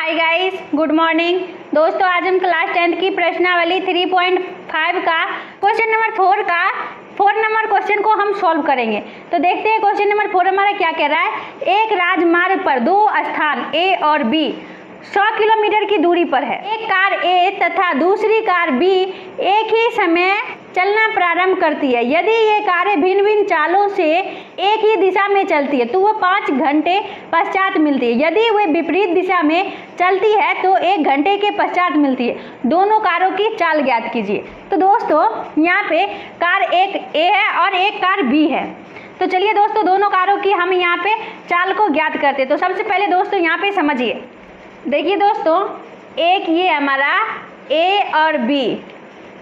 Hi guys, good morning दोस्तों। आज हम क्लास 10th की प्रश्नावली 3.5 का क्वेश्चन नंबर 4 नंबर क्वेश्चन को हम सॉल्व करेंगे। तो देखते हैं क्वेश्चन नंबर 4 हमारा क्या कह रहा है। एक राजमार्ग पर दो स्थान A और B 100 किलोमीटर की दूरी पर है। एक कार A तथा दूसरी कार B एक ही समय चलना प्रारंभ करती है। यदि ये कारें भिन्न भिन्न चालों से एक ही दिशा में चलती है तो वो 5 घंटे पश्चात मिलती है। यदि वे विपरीत दिशा में चलती है तो 1 घंटे के पश्चात मिलती है। दोनों कारों की चाल ज्ञात कीजिए। तो दोस्तों यहाँ पे कार एक A है और एक कार B है। तो चलिए दोस्तों दोनों कारों की हम यहाँ पे चाल को ज्ञात करते हैं। तो सबसे पहले दोस्तों यहाँ पे समझिए, देखिए दोस्तों, एक ये हमारा A और B,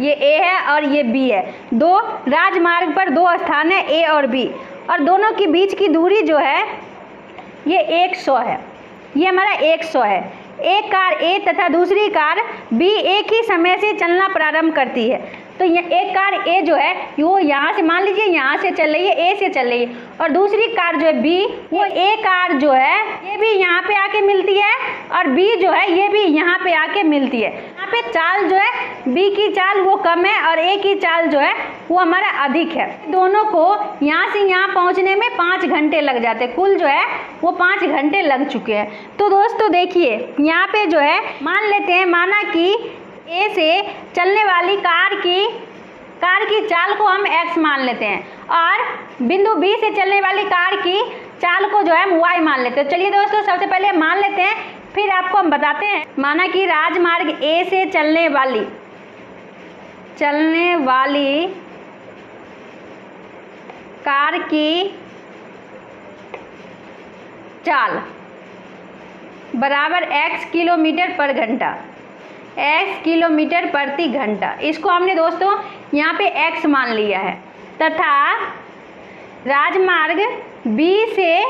ये A है और ये B है। दो राजमार्ग पर दो स्थान है A और B, और दोनों के बीच की दूरी जो है ये 100 है। ये हमारा 100 है। एक कार A तथा दूसरी कार B एक ही समय से चलना प्रारंभ करती है। तो एक कार A जो है वो यहाँ से, मान लीजिए यहाँ से चल रही है, A से चल रही है, और दूसरी कार जो है B, वो A कार जो है ये भी यहाँ पे आके मिलती है और B जो है ये भी यहाँ पे आके मिलती है। यहाँ पे चाल जो है B की चाल वो कम है और A की चाल जो है वो हमारा अधिक है। दोनों को यहाँ से यहाँ पहुँचने में 5 घंटे लग जाते, कुल जो है वो 5 घंटे लग चुके हैं। तो दोस्तों देखिए यहाँ पे जो है मान लेते हैं, माना कि A से चलने वाली कार की चाल को हम x मान लेते हैं और बिंदु B से चलने वाली कार की चाल को जो है हम y मान लेते हैं। चलिए दोस्तों सबसे पहले हम मान लेते हैं, फिर आपको हम बताते हैं। माना कि राजमार्ग A से चलने वाली कार की चाल बराबर x किलोमीटर पर घंटा, x किलोमीटर प्रति घंटा। इसको हमने दोस्तों यहाँ पे x मान लिया है, तथा राजमार्ग B से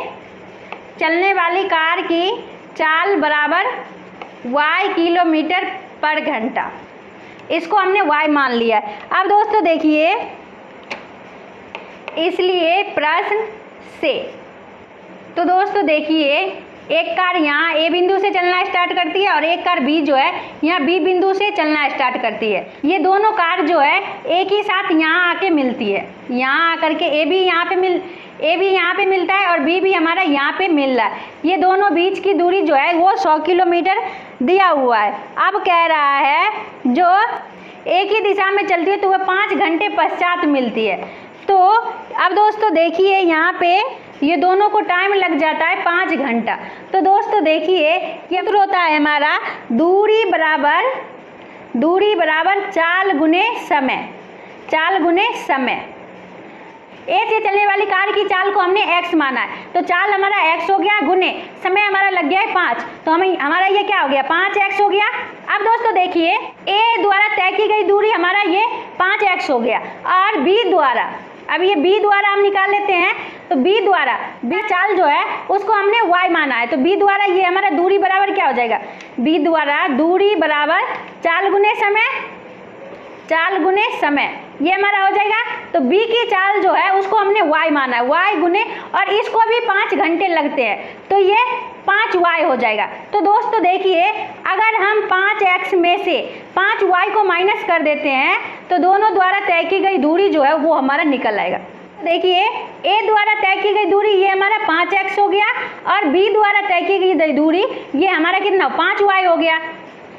चलने वाली कार की चाल बराबर y किलोमीटर पर घंटा, इसको हमने y मान लिया है। अब दोस्तों देखिए, इसलिए प्रश्न से, तो दोस्तों देखिए एक कार यहाँ A बिंदु से चलना स्टार्ट करती है और एक कार B जो है यहाँ B बिंदु से चलना स्टार्ट करती है। ये दोनों कार जो है एक ही साथ यहाँ आके मिलती है। यहाँ आकर के A भी यहाँ पे मिलता है और B भी हमारा यहाँ पे मिल रहा है। ये दोनों बीच की दूरी जो है वो 100 किलोमीटर दिया हुआ है। अब कह रहा है जो एक ही दिशा में चलती है तो वह 5 घंटे पश्चात मिलती है। तो अब दोस्तों देखिए यहाँ पे ये दोनों को टाइम लग जाता है 5 घंटा। तो दोस्तों देखिए ये होता है हमारा दूरी बराबर चाल गुने समय। A से चलने वाली कार की चाल को हमने x माना है, तो चाल हमारा x हो गया, गुने समय हमारा लग गया है 5, तो हमारा ये क्या हो गया, 5x हो गया। अब दोस्तों देखिए A द्वारा तय की गई दूरी हमारा ये 5x हो गया, और B द्वारा, अब ये B द्वारा हम निकाल लेते हैं, तो B चाल जो है उसको हमने y माना है, तो B द्वारा ये हमारा दूरी बराबर क्या हो जाएगा, B द्वारा दूरी बराबर चाल गुने समय, ये हमारा हो जाएगा। तो B की चाल जो है उसको हमने y माना है, y गुने, और इसको भी 5 घंटे लगते हैं, तो ये 5y हो जाएगा। तो दोस्तों देखिए अगर हम 5x में से 5y को माइनस कर देते हैं तो दोनों द्वारा तय की गई दूरी जो है वो हमारा निकल आएगा। देखिए A द्वारा तय की गई दूरी ये हमारा 5x हो गया, और B द्वारा तय की गई दूरी ये हमारा कितना 5y हो गया।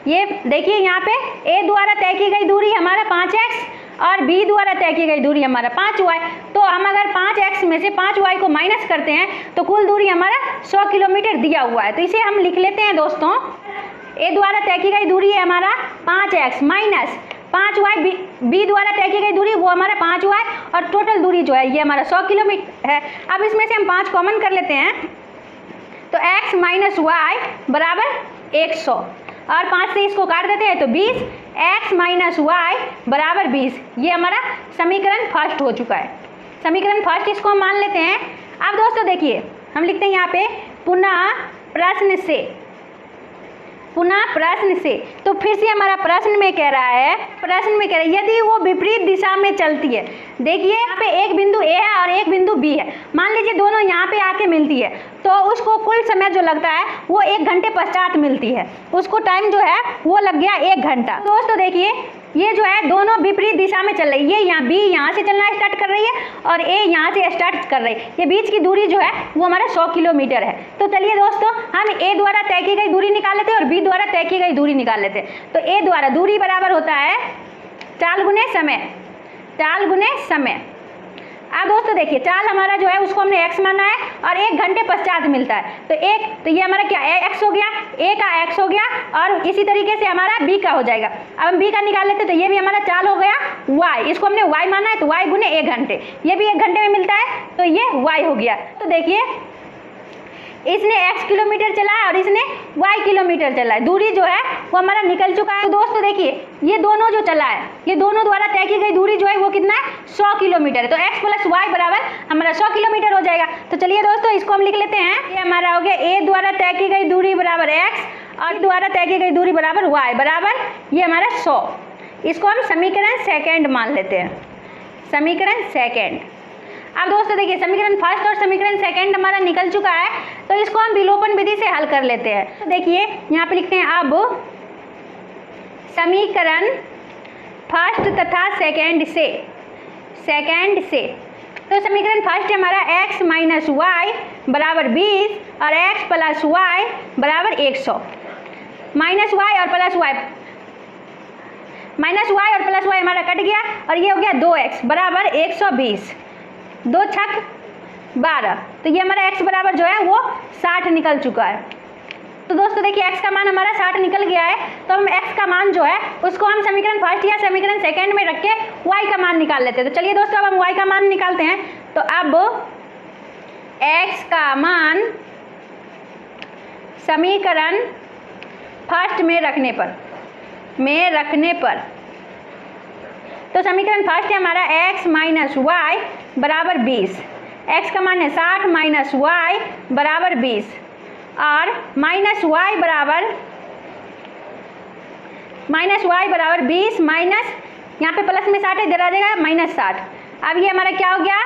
ये देखिए यहाँ पे A द्वारा तय की गई दूरी हमारा 5x और B द्वारा तय की गई दूरी हमारा 5y। तो हम अगर 5x में से 5y को माइनस करते हैं तो कुल दूरी हमारा 100 किलोमीटर दिया हुआ है। तो इसे हम लिख लेते हैं दोस्तों, A द्वारा तय की गई दूरी है हमारा 5x माइनस 5y, B द्वारा तय की गई दूरी वो हमारा 5y, और टोटल दूरी जो है ये हमारा 100 किलोमीटर है। अब इसमें से हम 5 कॉमन कर लेते हैं, तो x माइनस y बराबर 100, और 5 से इसको काट देते हैं तो 20, x माइनस y बराबर 20। ये हमारा समीकरण फर्स्ट हो चुका है। समीकरण फर्स्ट इसको हम मान लेते हैं। अब दोस्तों देखिए हम लिखते हैं यहाँ पे पुनः प्रश्न से, तो फिर से हमारा प्रश्न में कह रहा है यदि वो विपरीत दिशा में चलती है, देखिए यहाँ पे एक बिंदु ए है और एक बिंदु बी है। मान लीजिए दोनों यहाँ पे आके मिलती है तो उसको कुल समय जो लगता है वो 1 घंटे पश्चात मिलती है। उसको टाइम जो है वो लग गया 1 घंटा। दोस्तों देखिए ये जो है दोनों विपरीत दिशा में चल रही है। ये यहाँ बी यहाँ से चलना स्टार्ट कर रही है और ए यहाँ से स्टार्ट कर रही है। ये बीच की दूरी जो है वो हमारा 100 किलोमीटर है। तो चलिए दोस्तों हम ए द्वारा तय की गई दूरी निकाल लेते हैं और बी द्वारा तय की गई दूरी निकाल लेते हैं। तो ए द्वारा दूरी बराबर होता है चाल गुने समय, चाल गुने समय। अब दोस्तों देखिए चाल हमारा जो है उसको हमने x माना है और 1 घंटे पश्चात मिलता है। तो ये हमारा क्या x हो गया, a का x हो गया और इसी तरीके से हमारा b का हो जाएगा। अब हम b का निकाल लेते हैं तो ये भी हमारा चाल हो गया y, इसको हमने y माना है तो y गुने 1 घंटे, ये भी 1 घंटे में मिलता है तो ये y हो गया। तो देखिए इसने x किलोमीटर चला है और इसने y किलोमीटर चला है, दूरी जो है वो हमारा निकल चुका है। तो दोस्तों देखिए ये दोनों जो चला है ये दोनों द्वारा तय की गई दूरी जो है वो कितना है 100 किलोमीटर है। तो x प्लस y बराबर हमारा 100 किलोमीटर हो जाएगा। तो चलिए दोस्तों इसको हम लिख लेते हैं। ये हमारा हो गया a द्वारा तय की गई दूरी बराबर x और द्वारा तय की गई दूरी बराबर y बराबर ये हमारा 100। इसको हम समीकरण सेकेंड मान लेते हैं, समीकरण सेकेंड। अब दोस्तों देखिए समीकरण फर्स्ट और समीकरण सेकंड हमारा निकल चुका है तो इसको हम विलोपन विधि से हल कर लेते हैं। तो देखिए यहाँ पे लिखते हैं अब समीकरण फर्स्ट तथा सेकंड से। तो समीकरण फर्स्ट है हमारा x माइनस वाई बराबर 20 और x प्लस वाई बराबर 100। माइनस वाई और प्लस वाई हमारा कट गया और ये हो गया 2x बराबर 120, 2 छक 12। तो ये हमारा x बराबर जो है वो 60 निकल चुका है। तो दोस्तों देखिए x का मान हमारा 60 निकल गया है तो हम x का मान जो है उसको हम समीकरण फर्स्ट या समीकरण सेकंड में रख के y का मान निकाल लेते हैं। तो चलिए दोस्तों अब हम y का मान निकालते हैं। तो अब x का मान समीकरण फर्स्ट में रखने पर तो समीकरण फर्स्ट है हमारा x माइनस वाई बराबर 20, x का मान है 60 माइनस वाई बराबर 20 और माइनस वाई बराबर 20 माइनस यहाँ पे प्लस में 60 इधर आ जाएगा माइनस 60। अब ये हमारा क्या हो गया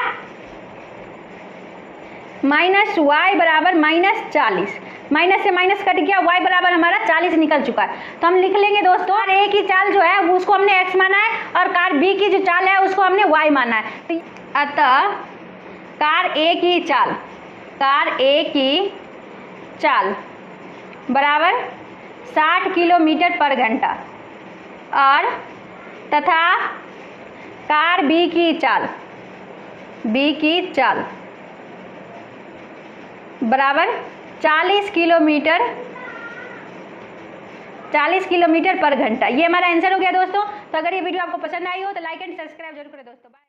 माइनस वाई बराबर माइनस 40, माइनस से माइनस कट गया, y बराबर हमारा 40 निकल चुका है। तो हम लिख लेंगे दोस्तों a की चाल जो है उसको हमने x माना है और कार b की जो चाल है उसको हमने y माना है। तो अतः कार a की चाल बराबर 60 किलोमीटर पर घंटा और तथा कार b की चाल बराबर 40 किलोमीटर पर घंटा। ये हमारा आंसर हो गया दोस्तों। तो अगर ये वीडियो आपको पसंद आई हो तो लाइक एंड सब्सक्राइब जरूर करें दोस्तों। बाय।